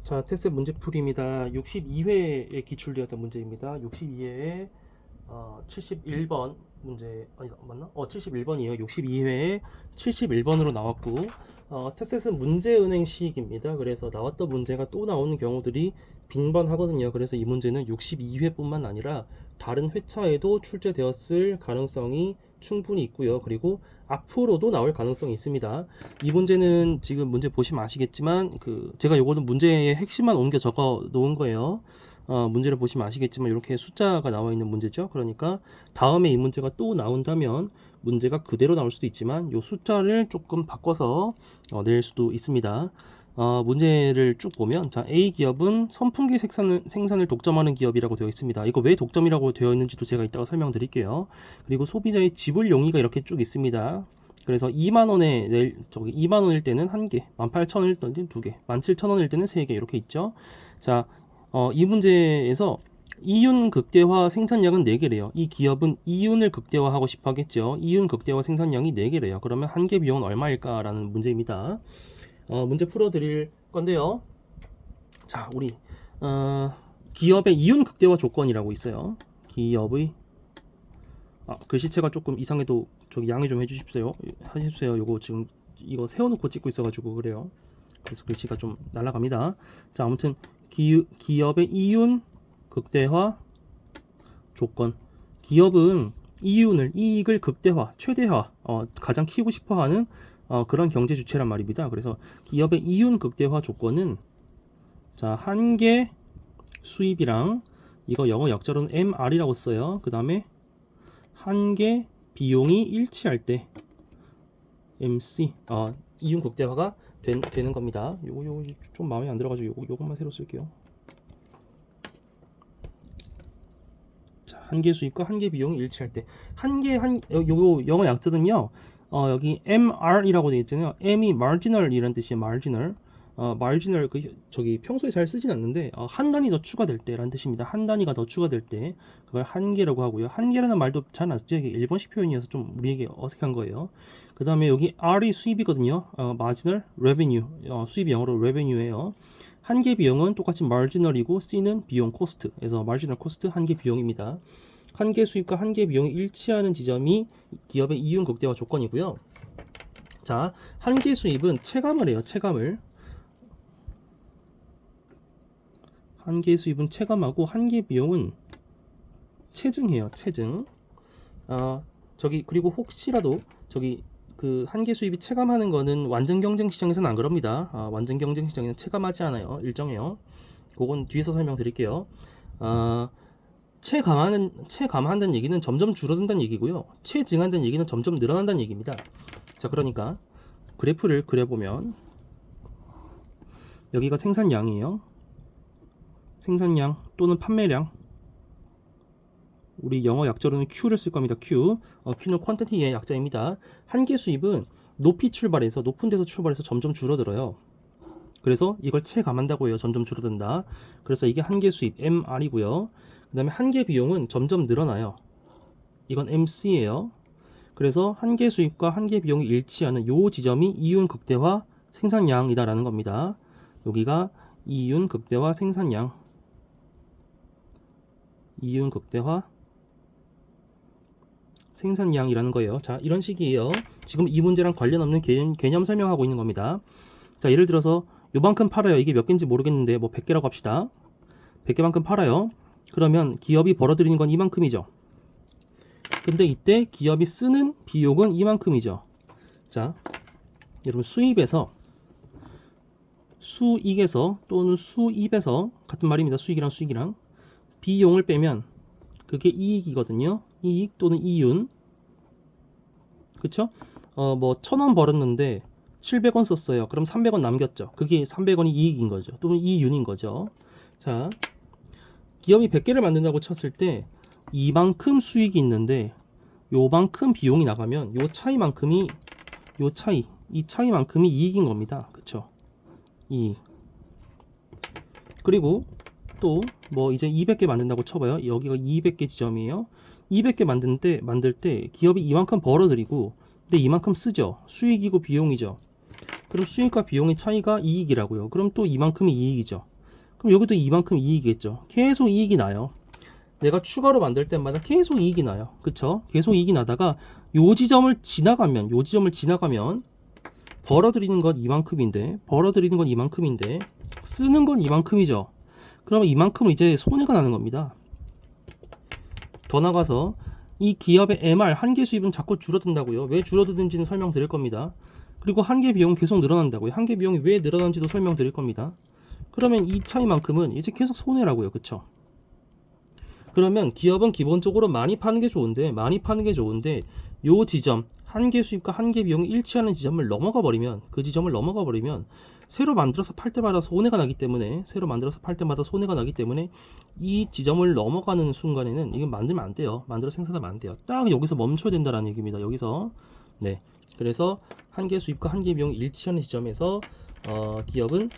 자, 테스트 문제풀이입니다. 62회에 기출되었던 문제입니다. 62회에 71번 문제 아니다 맞나? 71번이에요. 62회에 71번으로 나왔고 테스트는 문제은행 시익입니다. 그래서 나왔던 문제가 또 나오는 경우들이 빈번하거든요. 그래서 이 문제는 62회뿐만 아니라 다른 회차에도 출제되었을 가능성이 충분히 있고요. 그리고 앞으로도 나올 가능성이 있습니다. 이 문제는 지금 문제 보시면 아시겠지만 제가 요거는 문제의 핵심만 옮겨 적어 놓은 거예요. 문제를 보시면 아시겠지만 이렇게 숫자가 나와 있는 문제죠. 그러니까 다음에 이 문제가 또 나온다면 문제가 그대로 나올 수도 있지만 이 숫자를 조금 바꿔서 낼 수도 있습니다. 문제를 쭉 보면 자, A 기업은 선풍기 생산을 독점하는 기업이라고 되어 있습니다. 이거 왜 독점이라고 되어 있는지도 제가 이따가 설명드릴게요. 그리고 소비자의 지불 용의가 이렇게 쭉 있습니다. 그래서 2만 원일 때는 1개, 18,000원일 때는 2개, 17,000원일 때는 3개 이렇게 있죠. 자, 이 문제에서 이윤 극대화 생산량은 4개래요. 이 기업은 이윤을 극대화하고 싶어 하겠죠. 이윤 극대화 생산량이 4개래요. 그러면 한 개 비용은 얼마일까라는 문제입니다. 문제 풀어드릴 건데요. 자, 우리 기업의 이윤 극대화 조건이라고 있어요. 기업의 글씨체가 조금 이상해도 저기 양해 좀 해주십시오. 요거 지금 이거 세워놓고 찍고 있어가지고 그래요. 그래서 글씨가 좀 날아갑니다. 자, 아무튼 기업의 이윤 극대화 조건. 기업은 이익을 극대화, 최대화, 가장 키우고 싶어하는 그런 경제 주체란 말입니다. 그래서 기업의 이윤 극대화 조건은 자, 한 개 수입이랑 이거 영어 약자로는 MR이라고 써요. 그 다음에 한 개 비용이 일치할 때 MC 이윤 극대화가 되는 겁니다. 요거 좀 마음에 안 들어가지고 요것만 새로 쓸게요. 자, 한 개 수입과 한 개 비용이 일치할 때 요 영어 약자는요. 여기 MR이라고 되어 있잖아요. M이 marginal이라는 뜻이에요. marginal. marginal 저기 평소에 잘 쓰진 않는데 한 단위 더 추가될 때라는 뜻입니다. 한 단위가 더 추가될 때 그걸 한 개라고 하고요. 한 개라는 말도 잘 안 쓰죠. 이게 일본식 표현이어서 좀 우리에게 어색한 거예요. 그 다음에 여기 R이 수입이거든요. marginal revenue 수입이 영어로 revenue예요. 한 개 비용은 똑같이 marginal이고 C는 비용 cost. 그래서 marginal cost 한 개 비용입니다. 한 개 수입과 한 개 비용이 일치하는 지점이 기업의 이윤 극대화 조건이고요. 자, 한 개 수입은 체감을 해요. 체감을. 한 개 수입은 체감하고 한 개 비용은 체증해요. 체증. 그리고 혹시라도 한 개 수입이 체감하는 거는 완전 경쟁 시장에서는 안 그럽니다. 완전 경쟁 시장에는 체감하지 않아요. 일정해요. 그건 뒤에서 설명드릴게요. 체감한다는 얘기는 점점 줄어든다는 얘기고요. 체증한다는 얘기는 점점 늘어난다는 얘기입니다. 자, 그러니까 그래프를 그려보면 여기가 생산량이에요. 생산량 또는 판매량. 우리 영어 약자로는 Q를 쓸 겁니다. Q는 quantity의 약자입니다. 한 개 수입은 높은 데서 출발해서 점점 줄어들어요. 그래서 이걸 체감한다고 해요. 점점 줄어든다. 그래서 이게 한 개 수입 MR이고요. 그 다음에 한 개 비용은 점점 늘어나요. 이건 MC예요. 그래서 한 개 수입과 한 개 비용이 일치하는 요 지점이 이윤 극대화 생산량이다라는 겁니다. 여기가 이윤 극대화 생산량. 이윤 극대화 생산량이라는 거예요. 자, 이런 식이에요. 지금 이 문제랑 관련 없는 개념 설명하고 있는 겁니다. 자, 예를 들어서 요만큼 팔아요. 이게 몇 개인지 모르겠는데 뭐 100개라고 합시다. 100개만큼 팔아요. 그러면 기업이 벌어들이는 건 이만큼이죠. 근데 이때 기업이 쓰는 비용은 이만큼이죠. 자, 여러분 수익에서 또는 수입에서 같은 말입니다. 수익이랑 비용을 빼면 그게 이익이거든요. 이익 또는 이윤. 그쵸? 뭐 1,000원 벌었는데 700원 썼어요. 그럼 300원 남겼죠. 그게 300원이 이익인 거죠. 또는 이윤인 거죠. 자, 기업이 100개를 만든다고 쳤을 때 이만큼 수익이 있는데 요만큼 비용이 나가면 이 차이만큼이 이익인 겁니다. 그쵸? 이익. 그리고 또 뭐 이제 200개 만든다고 쳐봐요. 여기가 200개 지점이에요. 200개 만들 때 기업이 이만큼 벌어들이고 근데 이만큼 쓰죠. 수익이고 비용이죠. 그럼 수익과 비용의 차이가 이익이라고요. 그럼 또 이만큼이 이익이죠. 그럼 여기도 이만큼 이익이겠죠. 계속 이익이 나요. 내가 추가로 만들 때마다 계속 이익이 나요. 그쵸? 계속 이익이 나다가 요 지점을 지나가면 벌어들이는 건 이만큼인데 쓰는 건 이만큼이죠. 그러면 이만큼은 이제 손해가 나는 겁니다. 더 나가서 이 기업의 MR 한계 수입은 자꾸 줄어든다고요. 왜 줄어드는지는 설명드릴 겁니다. 그리고 한계 비용 계속 늘어난다고요. 한계 비용이 왜 늘어난지도 설명드릴 겁니다. 그러면 이 차이만큼은 이제 계속 손해라고요. 그쵸? 그러면 기업은 기본적으로 많이 파는 게 좋은데 요 지점 한계 수입과 한계 비용이 일치하는 지점을 넘어가 버리면 새로 만들어서 팔 때마다 손해가 나기 때문에 이 지점을 넘어가는 순간에는 이건 만들면 안 돼요. 만들어 생산하면 안 돼요. 딱 여기서 멈춰야 된다라는 얘기입니다. 여기서 네. 그래서 한계 수입과 한계 비용이 일치하는 지점에서 기업은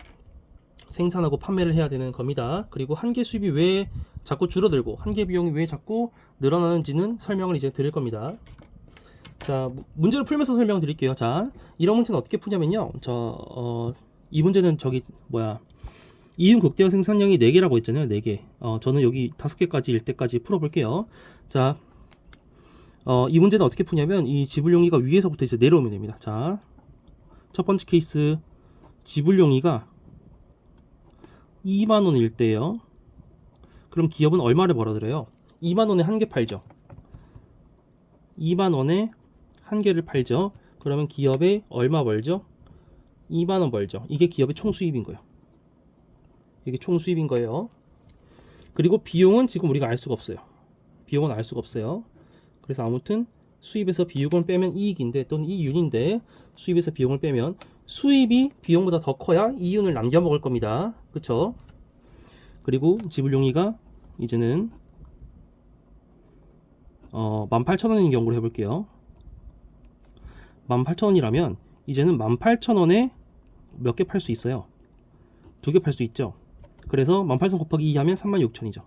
생산하고 판매를 해야 되는 겁니다. 그리고 한계 수입이 왜 자꾸 줄어들고 한계 비용이 왜 자꾸 늘어나는지는 설명을 이제 드릴 겁니다. 자, 문제를 풀면서 설명드릴게요. 자, 이런 문제는 어떻게 푸냐면요. 이 문제는 이윤 극대화 생산량이 4개라고 했잖아요. 4개. 저는 여기 5개까지일 때까지 풀어볼게요. 자, 이 문제는 어떻게 푸냐면 이 지불용이가 위에서부터 이제 내려오면 됩니다. 자, 첫 번째 케이스 지불용이가 2만원일 때요. 그럼 기업은 얼마를 벌어들여요? 2만원에 한 개 팔죠. 2만원에 한 개를 팔죠. 그러면 기업에 얼마 벌죠? 2만원 벌죠. 이게 기업의 총 수입인 거예요. 이게 총 수입인 거예요. 그리고 비용은 지금 우리가 알 수가 없어요. 그래서 아무튼 수입에서 비용을 빼면 이익인데 또는 이윤인데 수입에서 비용을 빼면 수입이 비용보다 더 커야 이윤을 남겨 먹을 겁니다. 그쵸? 그리고 지불용이가 이제는 18,000원인 경우로 해볼게요. 18,000원이라면 이제는 18,000원에 몇 개 팔 수 있어요? 2개 팔 수 있죠. 그래서 18,000 곱하기 2 하면 36,000이죠.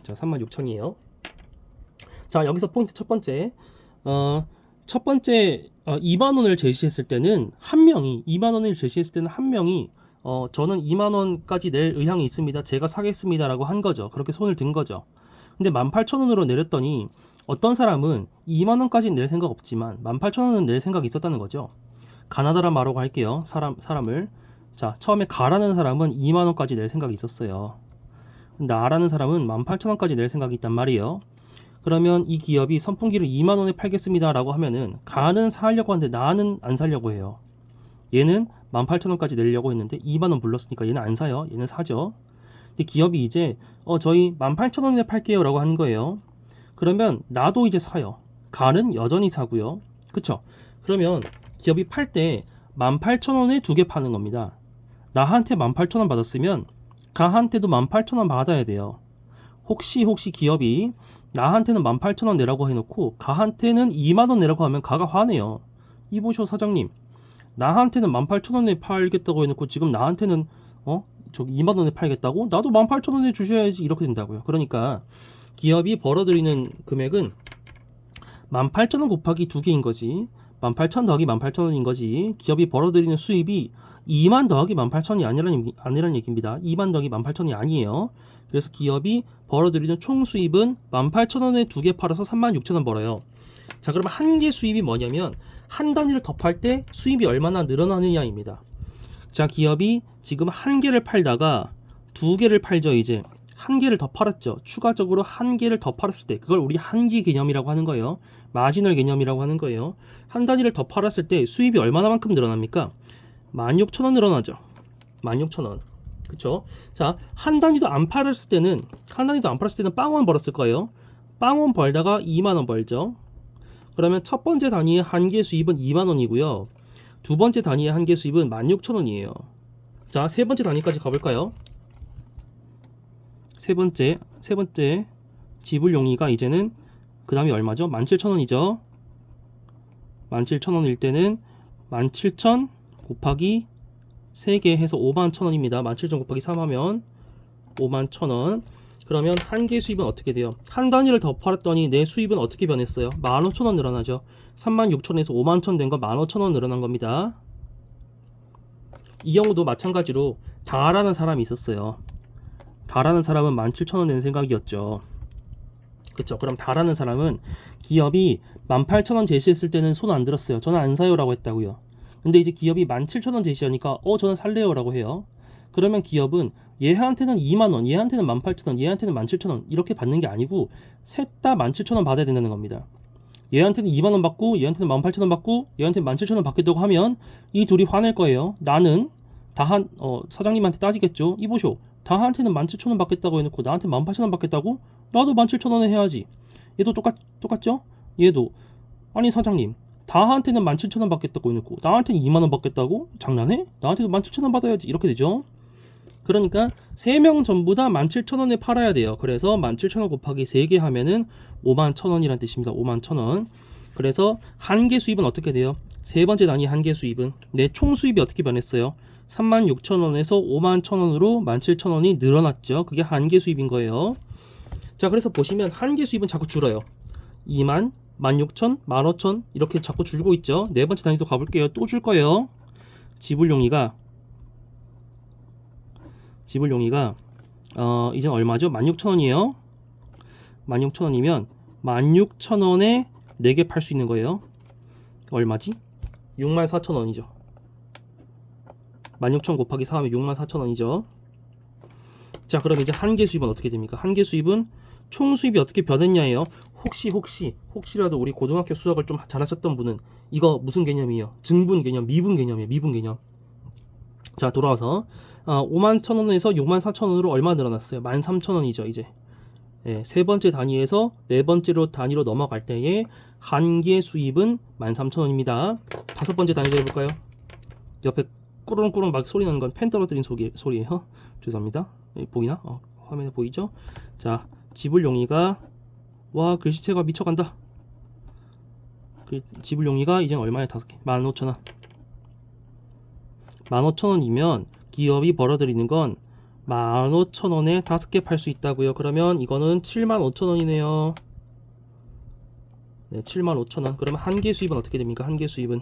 자, 36,000이에요. 자, 여기서 포인트 첫 번째. 2만원을 제시했을 때는 한 명이 저는 2만원까지 낼 의향이 있습니다. 제가 사겠습니다. 라고 한 거죠. 그렇게 손을 든 거죠. 근데 18,000원으로 내렸더니 어떤 사람은 2만원까지 낼 생각 없지만 18,000원은 낼 생각이 있었다는 거죠. 가나다란 말하고 할게요. 사람을. 자, 처음에 가라는 사람은 2만원까지 낼 생각이 있었어요. 근데 아라는 사람은 18,000원까지 낼 생각이 있단 말이에요. 그러면 이 기업이 선풍기를 2만원에 팔겠습니다 라고 하면은 가는 사려고 하는데 나는 안 사려고 해요. 얘는 18,000원까지 내려고 했는데 2만원 불렀으니까 얘는 안 사요. 얘는 사죠. 근데 기업이 이제 저희 18,000원에 팔게요 라고 하는 거예요. 그러면 나도 이제 사요. 가는 여전히 사고요. 그쵸? 그러면 기업이 팔 때 18,000원에 2개 파는 겁니다. 나한테 18,000원 받았으면 가한테도 18,000원 받아야 돼요. 혹시 기업이 나한테는 18,000원 내라고 해놓고 가한테는 2만원 내라고 하면 가가 화내요. 이보쇼 사장님, 나한테는 18,000원에 팔겠다고 해놓고 지금 나한테는 저기 2만원에 팔겠다고? 나도 18,000원에 주셔야지. 이렇게 된다고요. 그러니까 기업이 벌어들이는 금액은 18,000원 곱하기 2개인 거지. 18,000 더하기 18,000원인 거지. 기업이 벌어들이는 수입이 2만 더하기 18,000원이 아니라는 얘기입니다. 2만 더하기 18,000원이 아니에요. 그래서 기업이 벌어들이는 총 수입은 18,000원에 2개 팔아서 36,000원 벌어요. 자, 그러면 한 개 수입이 뭐냐면 한 단위를 더 팔 때 수입이 얼마나 늘어나느냐입니다. 자, 기업이 지금 한 개를 팔다가 2개를 팔죠. 이제 한 개를 더 팔았죠. 추가적으로 한 개를 더 팔았을 때 그걸 우리 한계 개념이라고 하는 거예요. 마지널 개념이라고 하는 거예요. 한 단위를 더 팔았을 때 수입이 얼마나만큼 늘어납니까? 16,000원 늘어나죠. 16,000원. 그쵸? 자, 한 단위도 안 팔았을 때는 빵원 벌었을 거예요. 빵원 벌다가 2만원 벌죠. 그러면 첫 번째 단위의 한계 수입은 2만원이고요. 두 번째 단위의 한계 수입은 16,000원이에요. 자, 세 번째 단위까지 가볼까요? 세 번째 지불 용의가 이제는 그 다음이 얼마죠? 17,000원이죠. 17,000원일 때는 17,000 곱하기 3개 해서 51,000원입니다. 17,000 곱하기 3하면 51,000원. 그러면 한 개 수입은 어떻게 돼요? 한 단위를 더 팔았더니 내 수입은 어떻게 변했어요? 15,000원 늘어나죠. 36,000원에서 51,000원 된 거 15,000원 늘어난 겁니다. 이 경우도 마찬가지로 다라는 사람이 있었어요. 다라는 사람은 17,000원 낸 생각이었죠. 그쵸? 그럼 다라는 사람은 기업이 18,000원 제시했을 때는 손 안 들었어요. 저는 안 사요 라고 했다고요. 근데 이제 기업이 17,000원 제시하니까 저는 살래요 라고 해요. 그러면 기업은 얘한테는 2만원, 얘한테는 18,000원, 얘한테는 17,000원 이렇게 받는 게 아니고 셋 다 17,000원 받아야 된다는 겁니다. 얘한테는 2만원 받고 얘한테는 18,000원 받고 얘한테는 17,000원 받겠다고 하면 이 둘이 화낼 거예요. 나는 사장님한테 따지겠죠. 이보쇼, 다한테는 17,000원 받겠다고 해놓고 나한테 18,000원 받겠다고? 나도 17,000원에 해야지. 얘도 똑같죠? 얘도 아니 사장님, 다한테는 17,000원 받겠다고 해놓고 나한테는 2만원 받겠다고? 장난해? 나한테도 17,000원 받아야지. 이렇게 되죠. 그러니까 3명 전부 다 17,000원에 팔아야 돼요. 그래서 17,000원 곱하기 3개 하면은 51,000원이란 뜻입니다. 51,000원. 그래서 한개 수입은 어떻게 돼요? 세 번째 단위 한개 수입은 내 총 수입이 어떻게 변했어요? 36,000원에서 51,000원으로 17,000원이 늘어났죠. 그게 한개 수입인 거예요. 자, 그래서 보시면 한개 수입은 자꾸 줄어요. 2만, 16,000, 15,000 이렇게 자꾸 줄고 있죠. 네 번째 단위도 가볼게요. 또 줄 거예요. 지불용이가 이제 얼마죠? 16,000원이에요. 16,000원이면 16,000원에 4개 팔 수 있는 거예요. 얼마지? 64,000원이죠. 16,000 곱하기 4 하면 64,000원이죠. 자, 그럼 이제 한개 수입은 어떻게 됩니까? 한개 수입은 총 수입이 어떻게 변했냐예요. 혹시라도 우리 고등학교 수학을 좀 잘하셨던 분은 이거 무슨 개념이에요? 증분 개념, 미분 개념이에요. 미분 개념. 자, 돌아와서 51,000원에서 64,000원으로 얼마 늘어났어요? 13,000원이죠. 이제 세 번째 단위에서 네 번째로 단위로 넘어갈 때에 한개 수입은 13,000원입니다. 다섯 번째 단위로 해볼까요? 옆에 꾸렁꾸렁 막 소리 나는 건 펜 떨어뜨린 소리예요. 죄송합니다. 보이나? 화면에 보이죠? 자, 지불용이가 와 글씨체가 미쳐간다. 지불용이가 이제 얼마에 5개? 15,000원. 15,000원이면 기업이 벌어들이는 건 15,000원에 5개 팔 수 있다고요. 그러면 이거는 75,000원이네요. 네, 75,000원. 그러면 한개 수입은 어떻게 됩니까? 한개 수입은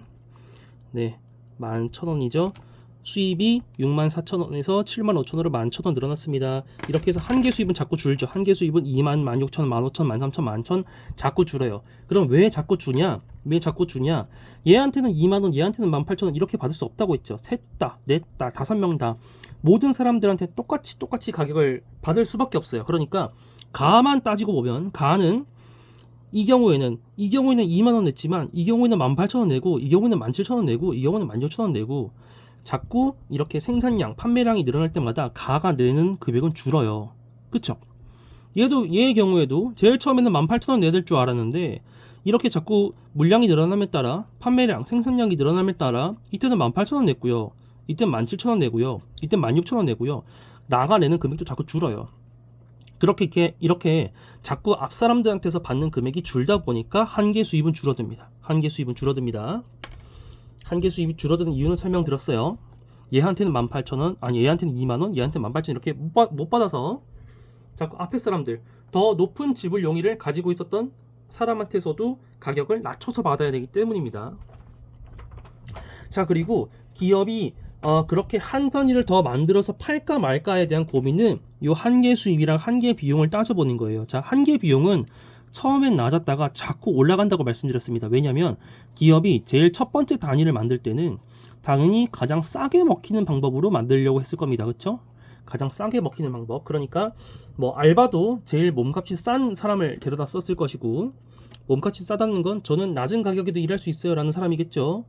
11,000원이죠. 수입이 64,000원에서 75,000원으로 11,000원 늘어났습니다. 이렇게 해서 한개 수입은 자꾸 줄죠. 한개 수입은 2만, 16,000, 15,000, 13,000, 11,000 자꾸 줄어요. 그럼 왜 자꾸 주냐? 얘한테는 2만원, 얘한테는 18,000원 이렇게 받을 수 없다고 했죠. 셋 다, 넷 다, 5명 다 모든 사람들한테 똑같이 가격을 받을 수밖에 없어요. 그러니까 가만 따지고 보면 가는 이 경우에는 2만원 냈지만 이 경우에는 18,000원 내고 이 경우에는 17,000원 내고 이 경우는 16,000원 내고 자꾸 이렇게 생산량, 판매량이 늘어날 때마다 가가 내는 금액은 줄어요. 그쵸? 얘의 경우에도 제일 처음에는 18,000원 내야 될 줄 알았는데 이렇게 자꾸 물량이 늘어남에 따라 판매량, 생산량이 늘어남에 따라 이때는 18,000원 냈고요. 이때는 17,000원 내고요. 이때는 16,000원 내고요. 나가 내는 금액도 자꾸 줄어요. 이렇게 자꾸 앞 사람들한테서 받는 금액이 줄다 보니까 한개 수입은 줄어듭니다. 한개 수입이 줄어드는 이유는 설명드렸어요. 얘한테는 18,000원, 아니 얘한테는 2만원, 얘한테는 18,000원 이렇게 못 받아서 자꾸 앞에 사람들 더 높은 지불 용의를 가지고 있었던 사람한테서도 가격을 낮춰서 받아야 되기 때문입니다. 자, 그리고 기업이 그렇게 한 단위를 더 만들어서 팔까 말까에 대한 고민은 요 한개 수입이랑 한개 비용을 따져보는 거예요. 자, 한개 비용은 처음엔 낮았다가 자꾸 올라간다고 말씀드렸습니다. 왜냐하면 기업이 제일 첫 번째 단위를 만들 때는 당연히 가장 싸게 먹히는 방법으로 만들려고 했을 겁니다. 그렇죠? 가장 싸게 먹히는 방법. 그러니까 뭐 알바도 제일 몸값이 싼 사람을 데려다 썼을 것이고 몸값이 싸다는 건 저는 낮은 가격에도 일할 수 있어요 라는 사람이겠죠.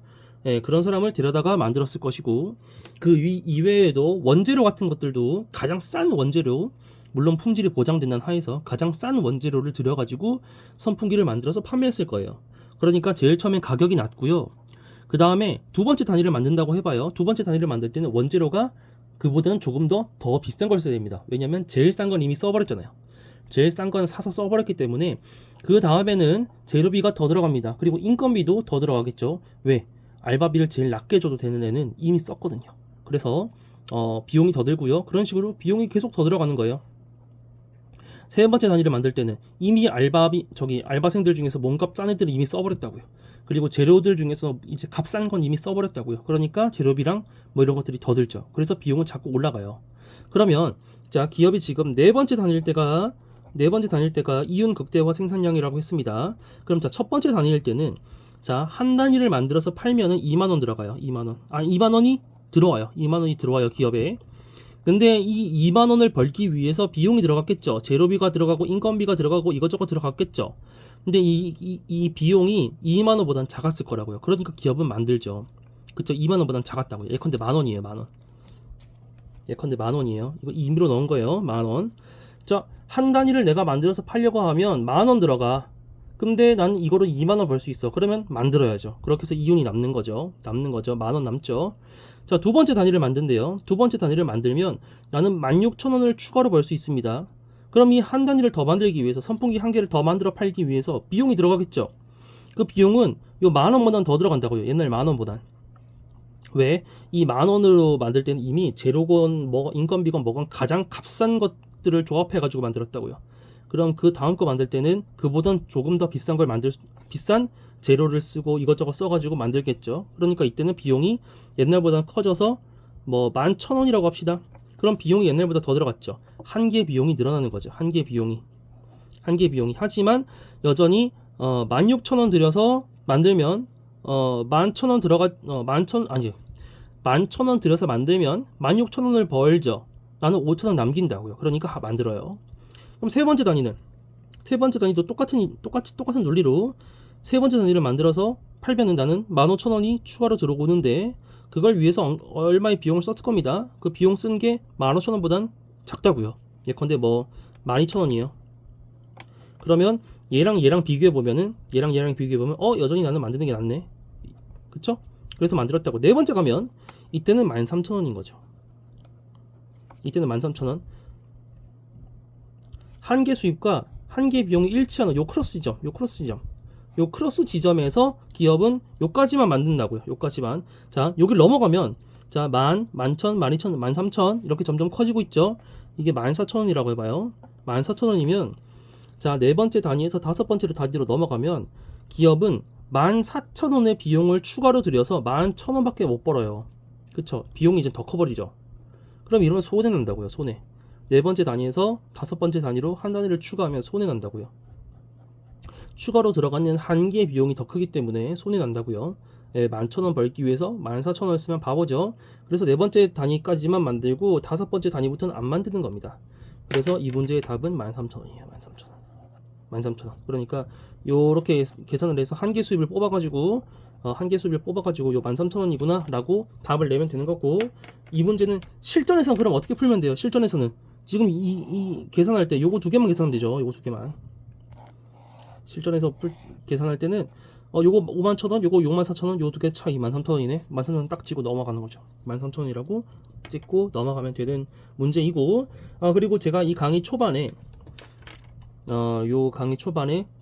그런 사람을 데려다가 만들었을 것이고 그 이외에도 원재료 같은 것들도 가장 싼 원재료, 물론 품질이 보장된다는 하에서 가장 싼 원재료를 들여가지고 선풍기를 만들어서 판매했을 거예요. 그러니까 제일 처음엔 가격이 낮고요. 그 다음에 두 번째 단위를 만든다고 해봐요. 두 번째 단위를 만들 때는 원재료가 그보다는 조금 더 비싼 걸 써야 됩니다. 왜냐면 제일 싼 건 이미 써버렸잖아요. 제일 싼 건 사서 써버렸기 때문에 그 다음에는 재료비가 더 들어갑니다. 그리고 인건비도 더 들어가겠죠. 왜? 알바비를 제일 낮게 줘도 되는 애는 이미 썼거든요. 그래서 비용이 더 들고요. 그런 식으로 비용이 계속 더 들어가는 거예요. 세 번째 단위를 만들 때는 이미 알바생들 중에서 몸값 싼 애들을 이미 써버렸다고요. 그리고 재료들 중에서 이제 값 싼 건 이미 써버렸다고요. 그러니까 재료비랑 뭐 이런 것들이 더 들죠. 그래서 비용은 자꾸 올라가요. 그러면 자, 기업이 지금 네 번째 단위일 때가 이윤 극대화 생산량이라고 했습니다. 그럼 자, 첫 번째 단위일 때는 자, 한 단위를 만들어서 팔면은 2만 원 들어가요. 2만 원. 아, 2만 원이 들어와요. 2만 원이 들어와요, 기업에. 근데 이 2만 원을 벌기 위해서 비용이 들어갔겠죠. 재료비가 들어가고 인건비가 들어가고 이것저것 들어갔겠죠. 근데 이 비용이 2만 원보단 작았을 거라고요. 그러니까 기업은 만들죠. 그쵸? 2만 원보단 작았다고요. 예컨대 만 원이에요, 만 원. 예컨대 만 원이에요. 이거 임의로 넣은 거예요, 만 원. 자, 한 단위를 내가 만들어서 팔려고 하면 만 원 들어가. 근데 난 이거로 2만 원 벌 수 있어. 그러면 만들어야죠. 그렇게 해서 이윤이 남는 거죠. 만 원 남죠. 자, 두 번째 단위를 만든대요. 두 번째 단위를 만들면 나는 16,000원을 추가로 벌 수 있습니다. 그럼 이 한 단위를 더 만들기 위해서 선풍기 한 개를 더 만들어 팔기 위해서 비용이 들어가겠죠. 그 비용은 요 만 원보단 더 들어간다고요. 옛날 만 원보단. 왜? 이 만 원으로 만들 때는 이미 재료건 뭐 인건비건 뭐건 가장 값싼 것들을 조합해 가지고 만들었다고요. 그럼 그 다음 거 만들 때는 그보단 조금 더 비싼 걸 비싼 재료를 쓰고 이것저것 써가지고 만들겠죠. 그러니까 이때는 비용이 옛날보다 커져서 뭐 11,000원이라고 합시다. 그럼 비용이 옛날보다 더 들어갔죠. 한 개 비용이 늘어나는 거죠. 한 개 비용이. 하지만 여전히 16,000원 들여서 만들면 11,000원 아니 11,000원 들여서 만들면 16,000원을 벌죠. 나는 5,000원 남긴다고요. 그러니까 만들어요. 그럼 세 번째 단위도 똑같은 논리로 세 번째 단위를 만들어서 팔면은 나는 15,000원이 추가로 들어오는데 그걸 위해서 얼마의 비용을 썼을 겁니다. 그 비용 쓴 게 15,000원보단 작다고요. 예컨대 뭐 12,000원이에요. 그러면 얘랑 비교해 보면은 여전히 나는 만드는 게 낫네. 그쵸? 그래서 만들었다고. 네 번째 가면 이때는 13,000원인 거죠. 이때는 13,000원. 한 개 수입과 한 개 비용이 일치하는 요 크로스 지점에서 기업은 요까지만 만든다고요. 요까지만. 자, 여길 넘어가면 자, 11,000, 12,000, 13,000 이렇게 점점 커지고 있죠. 이게 14,000원이라고 해봐요. 14,000원이면 자, 네 번째 단위에서 다섯 번째 단위로 넘어가면 기업은 14,000원의 비용을 추가로 들여서 11,000원밖에 못 벌어요. 그쵸? 비용이 이제 더 커버리죠. 그럼 이러면 손해 난다고요. 손해. 네 번째 단위에서 다섯 번째 단위로 한 단위를 추가하면 손해 난다고요. 추가로 들어가는 한 개의 비용이 더 크기 때문에 손해 난다고요. 11,000원 벌기 위해서 14,000원을 쓰면 바보죠. 그래서 네 번째 단위까지만 만들고 다섯 번째 단위부터는 안 만드는 겁니다. 그래서 이 문제의 답은 13,000원이에요. 13,000원. 그러니까 요렇게 계산을 해서 한 개 수입을 뽑아가지고 요 13,000원이구나 라고 답을 내면 되는 거고, 이 문제는 실전에서는 그럼 어떻게 풀면 돼요? 실전에서는 지금 이 계산할 때 요거 두 개만 계산하면 되죠. 요거 두 개만. 실전에서 계산할 때는 요거 51,000원, 요거 64,000원, 요 두 개 차이 13,000원이네. 13,000원 딱 찍고 넘어가는 거죠. 13,000원이라고 찍고 넘어가면 되는 문제이고, 그리고 제가 이 강의 초반에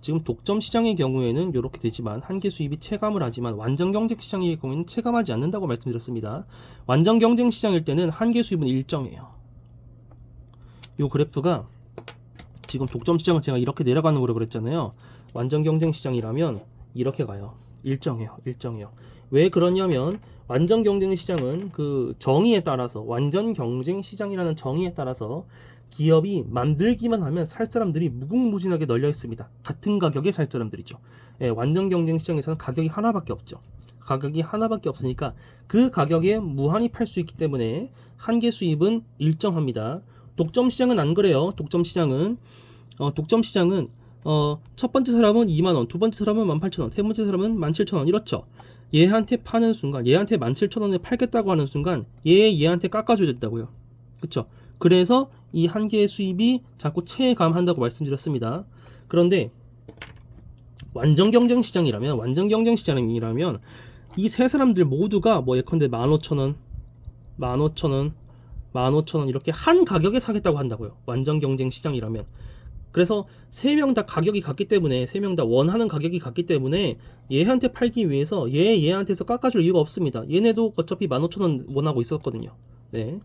지금 독점 시장의 경우에는 이렇게 되지만 한계 수입이 체감을 하지만 완전 경쟁 시장의 경우에는 체감하지 않는다고 말씀드렸습니다. 완전 경쟁 시장일 때는 한계 수입은 일정해요. 이 그래프가 지금 독점 시장은 제가 이렇게 내려가는 거라고 그랬잖아요. 완전 경쟁 시장이라면 이렇게 가요. 일정해요. 왜 그러냐면 완전 경쟁 시장은 그 정의에 따라서, 완전 경쟁 시장이라는 정의에 따라서 기업이 만들기만 하면 살 사람들이 무궁무진하게 널려 있습니다. 같은 가격에 살 사람들이죠. 완전 경쟁 시장에서는 가격이 하나밖에 없죠. 가격이 하나밖에 없으니까 그 가격에 무한히 팔 수 있기 때문에 한계 수입은 일정합니다. 독점 시장은 안 그래요. 독점 시장은 첫 번째 사람은 2만원, 두 번째 사람은 18,000원, 세 번째 사람은 17,000원 이렇죠. 얘한테 파는 순간, 얘한테 17,000원에 팔겠다고 하는 순간 얘한테 깎아줘야 된다고요. 그쵸? 그래서 이 한 개의 수입이 자꾸 체감한다고 말씀드렸습니다. 그런데 완전 경쟁 시장이라면 이 세 사람들 모두가 뭐 예컨대 15,000원, 15,000원 이렇게 한 가격에 사겠다고 한다고요. 완전 경쟁 시장이라면. 그래서 세 명 다 가격이 같기 때문에, 세 명 다 원하는 가격이 같기 때문에 얘한테 팔기 위해서 얘한테서 깎아줄 이유가 없습니다. 얘네도 어차피 15,000원 원하고 있었거든요. 네.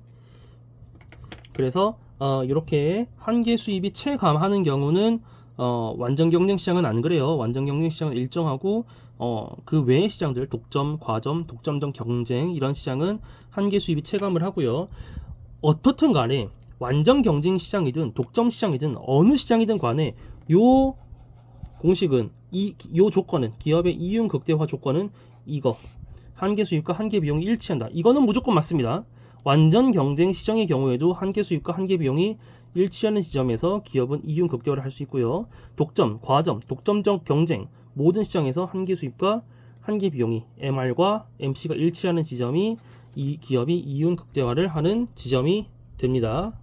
그래서 이렇게 한계 수입이 체감하는 경우는 완전 경쟁 시장은 안 그래요. 완전 경쟁 시장은 일정하고 그 외의 시장들 독점, 과점, 독점적 경쟁 이런 시장은 한계 수입이 체감을 하고요. 어떻든 간에 완전 경쟁 시장이든 독점 시장이든 어느 시장이든 간에 요 공식은 요 조건은 기업의 이윤 극대화 조건은 이거 한계 수입과 한계 비용이 일치한다. 이거는 무조건 맞습니다. 완전 경쟁 시장의 경우에도 한계 수입과 한계 비용이 일치하는 지점에서 기업은 이윤 극대화를 할 수 있고요. 독점, 과점, 독점적 경쟁 모든 시장에서 한계 수입과 한계 비용이 MR과 MC가 일치하는 지점이 이 기업이 이윤 극대화를 하는 지점이 됩니다.